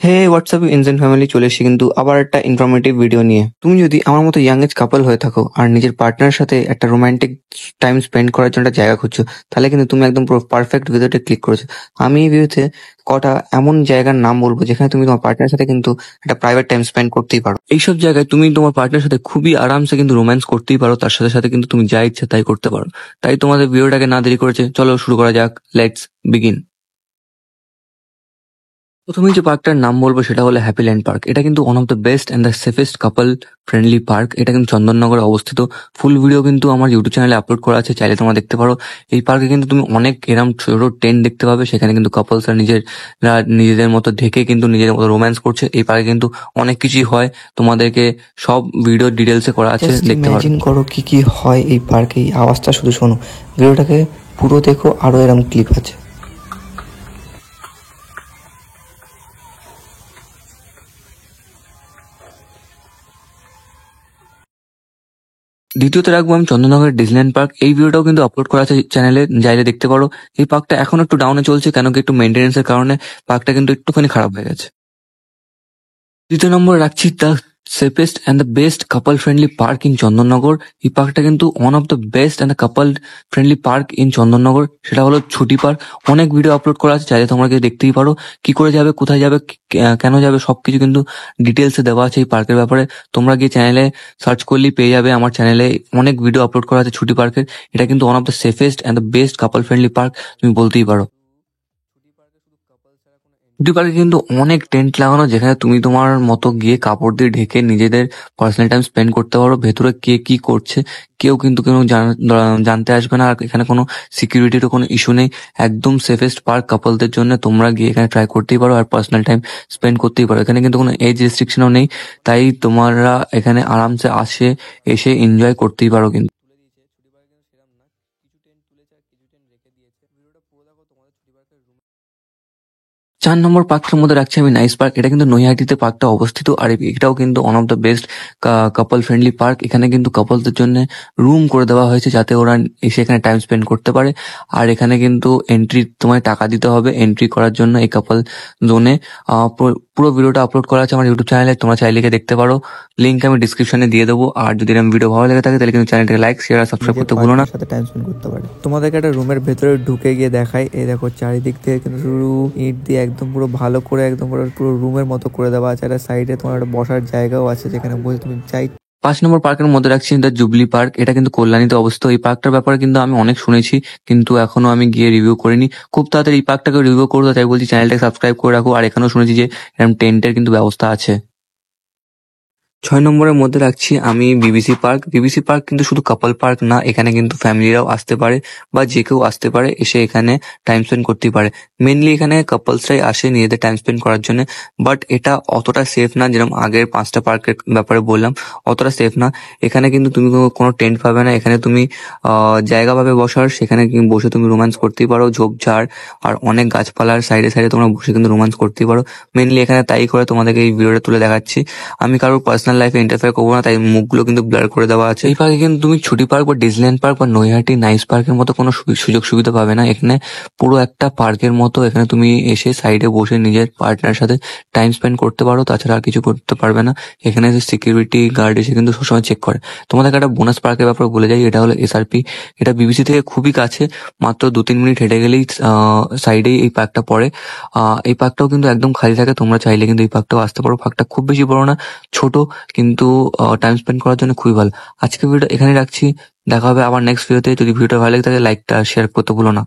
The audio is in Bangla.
হে হোয়াটসঅ্যাপ ইনজেন ফ্যামিলি, চলে এসেছি কিন্তু আবার একটা ইনফরমেটিভ ভিডিও নিয়ে। তুমি যদি আমার মতো ইয়াং এজ কাপল হয়ে থাকো আর নিজের পার্টনারের সাথে একটা রোমান্টিক টাইম স্পেন্ড করার জন্য একটা জায়গা খুঁজছো, তাহলে কিন্তু তুমি একদম পুরো পারফেক্ট ভিডিওতে ক্লিক করেছো। আমি এই ভিডিওতে কটা এমন জায়গার নাম বলবো যেখানে তুমি তোমার পার্টনারের সাথে কিন্তু একটা প্রাইভেট টাইম স্পেন্ড করতেই পারো। এইসব জায়গায় তুমি তোমার পার্টনারের সাথে খুবই আরামসে কিন্তু রোম্যান্স করতেই পারো, তার সাথে সাথে কিন্তু তুমি যা ইচ্ছা তাই করতে পারো। তাই তোমাদের ভিডিওটাকে না দেরি করেছে, চলো শুরু করা যাক। Let's begin. প্রথমেই যে পার্কটার নাম বলবো সেটা হলো হ্যাপিল্যান্ড পার্ক। এটা কিন্তু one of the best and the safest couple friendly park. এটা কিন্তু চন্দননগরে অবস্থিত। ফুল ভিডিও কিন্তু আমার ইউটিউব চ্যানেলে আপলোড করা আছে, চাইলে তোমরা দেখতে পারো। এই পার্কে কিন্তু তুমি অনেক এরম ছোট টেন্ট দেখতে পাবে, সেখানে কিন্তু কাপলসরা নিজেদের মতো ঢেকে কিন্তু নিজেদের মতো রোম্যান্স করছে। এই পার্কে কিন্তু অনেক কিছুই হয়, তোমাদেরকে সব ভিডিও ডিটেলসে করা আছে, দেখতে পারো। ইমাজিন করো কি কি হয় এই পার্কে, এই আওয়াজটা শুধু শোনো। ভিডিওটাকে পুরো দেখো, আরো এরম ক্লিপ আছে। দ্বিতীয়তে রাখবো আমি চন্দননগরের ডিজনিল্যান্ড পার্ক। এই ভিডিওটাও কিন্তু আপলোড করা আছে চ্যানেলে, চাইলে দেখতে পারো। এই পার্কটা এখন একটু ডাউনে চলছে, কেন কি একটু মেনটেন্যান্সের কারণে পার্কটা কিন্তু একটুখানি খারাপ হয়ে গেছে। তৃতীয় নম্বরে রাখছি the safest and the best couple friendly park in Chandannagar. এই পার্কটা কিন্তু one of the best and the couple friendly park in Chandannagar. সেটা হলো ছুটি পার্ক। অনেক ভিডিও আপলোড করা আছে, চাইলে তোমরা দেখতেই পারো। কি করে যাবে, কোথায় যাবে, কেন যাবে, সবকিছু কিন্তু ডিটেলসে দেওয়া আছে এই পার্কের ব্যাপারে। তোমরা গিয়ে চ্যানেলে সার্চ করলেই পেয়ে যাবে। আমার চ্যানেলে অনেক ভিডিও আপলোড করা আছে ছুটি পার্কের। এটা কিন্তু one of the safest and the best couple friendly park, তুমি বলতেই পারো। ছুটি পার্কে কিন্তু অনেক টেন্ট লাগানো, যেখানে তুমি তোমার মতো গিয়ে কাপড় দিয়ে ঢেকে নিজেদের পার্সোনাল টাইম স্পেন্ড করতে পারো। ভেতরে কে কি করছে কেউ কিন্তু কেউ জানতে আসবে না, আর এখানে কোনো সিকিউরিটিরও কোনো ইস্যু নেই। একদম সেফেস্ট পার্ক কাপলদের জন্য। তোমরা গিয়ে এখানে ট্রাই করতেই পারো আর পার্সোনাল টাইম স্পেন্ড করতেই পারো। এখানে কিন্তু কোনো এজ রেস্ট্রিকশনও নেই, তাই তোমরা এখানে আরামসে এসে এনজয় করতেই পারো কিন্তু। 4 নম্বর পার্কটার মধ্যে রাখছি আমি নাইস পার্ক। এটা কিন্তু নৈহাটিতে পার্কটা অবস্থিত, আর এটাও কিন্তু one of the best couple friendly park. এখানে কিন্তু কাপলসদের জন্য রুম করে দেওয়া হয়েছে, যাতে ওরা এসে এখানে টাইম স্পেন্ড করতে পারে। আর এখানে কিন্তু এন্ট্রি তোমায় টাকা দিতে হবে এন্ট্রি করার জন্য এই কাপল জোনে। পুরো ভিডিওটা আপলোড করা আছে আমার ইউটিউব চ্যানেলে, তোমরা চাইলে গিয়ে দেখতে পারো। লিঙ্ক আমি ডিসক্রিপশনে দিয়ে দেবো। আর যদি এরকম ভিডিও ভালো লেগে থাকে তাহলে কিন্তু চ্যানেলটাকে লাইক, শেয়ার আর সাবস্ক্রাইব করতে ভুলো না। সাথে টাইম স্পেন্ড করতে পারে। তোমাদেরকে একটা রুমের ভেতরে ঢুকে গিয়ে দেখাই। এই দেখো, চারিদিক থেকে কিন্তু শুরু ইট দিয়ে একদম পুরো ভালো করে একদম পুরো রুমের মতো করে দেওয়া আছে। একটা সাইডে তোমার একটা বসার জায়গাও আছে, যেখানে বসে তুমি চাই। 5 নম্বর পার্কের মধ্যে রাখছি দ্য জুবলি পার্ক। এটা কিন্তু কল্যাণীতে অবস্থিত। এই পার্কটার ব্যাপারে কিন্তু আমি অনেক শুনেছি, কিন্তু এখনো আমি গিয়ে রিভিউ করিনি। খুব তাড়াতাড়ি এই পার্কটাকে রিভিউ করবো, তাই বলছি চ্যানেলটাকে সাবস্ক্রাইব করে রাখো। আর এখানেও শুনেছি যে এরকম টেন্টের কিন্তু ব্যবস্থা আছে। 6 নম্বরের মধ্যে রাখছি আমি বিবিসি পার্ক। বিবিসি পার্ক কিন্তু শুধু কাপল পার্ক না, এখানে কিন্তু ফ্যামিলিরাও আসতে পারে বা যে কেউ আসতে পারে, এসে এখানে টাইম স্পেন্ড করতেই পারে। মেনলি এখানে কাপলসরাই আসে নিজেদের টাইম স্পেন্ড করার জন্য। বাট এটা অতটা সেফ না, যেরকম আগের 5টা পার্কের ব্যাপারে বললাম, অতটা সেফ না। এখানে কিন্তু তুমি কোনো টেন্ট পাবে না, এখানে তুমি জায়গা পাবে বসার, সেখানে বসে তুমি রোম্যান্স করতেই পারো। ঝোপঝাড় আর অনেক গাছপালার সাইডে সাইডে তোমরা বসে কিন্তু রোম্যান্স করতেই পারো। মেনলি এখানে তাই করে তোমাদেরকে এই ভিডিওটা তুলে দেখাচ্ছি। আমি কারোর পার্সোনাল লাইফে ইন্টারফেয়ার করবো না, তাই মুখগুলো কিন্তু ব্লার করে দেওয়া আছে। এই পার্কে কিন্তু তুমি ছুটি পার্ক বা ডিজনিল্যান্ড পার্ক বা নৈহাটি নাইস পার্কের মতো কোনো সুযোগ সুবিধা পাবে না। এখানে পুরো একটা পার্কের মতো, এখানে তুমি এসে সাইডে বসে নিজের পার্টনারের সাথে টাইম স্পেন্ড করতে পারো, তাছাড়া আর কিছু করতে পারবে না। এখানে সিকিউরিটি গার্ড এসে কিন্তু সবসময় চেক করে। তোমাদেরকে একটা বোনাস পার্কের ব্যাপারে বলে যাই, এটা হলো এসআরপি। এটা বিবিসি থেকে খুবই কাছে, মাত্র 2-3 মিনিট হেঁটে গেলেই সাইডেই এই পার্কটা পড়ে। এই পার্কটাও কিন্তু একদম খালি থাকে, তোমরা চাইলে কিন্তু এই পার্কটাও আসতে পারো। পার্কটা খুব বেশি বড় না, ছোট, কিন্তু টাইম স্পেন্ড করার জন্য খুবই ভালো। আজকে ভিডিওটা এখানে রাখছি, দেখা হবে আবার নেক্সট ভিডিওতে। যদি ভিডিওটা ভালো লাগে তাহলে লাইকটা শেয়ার করতে ভুলো না।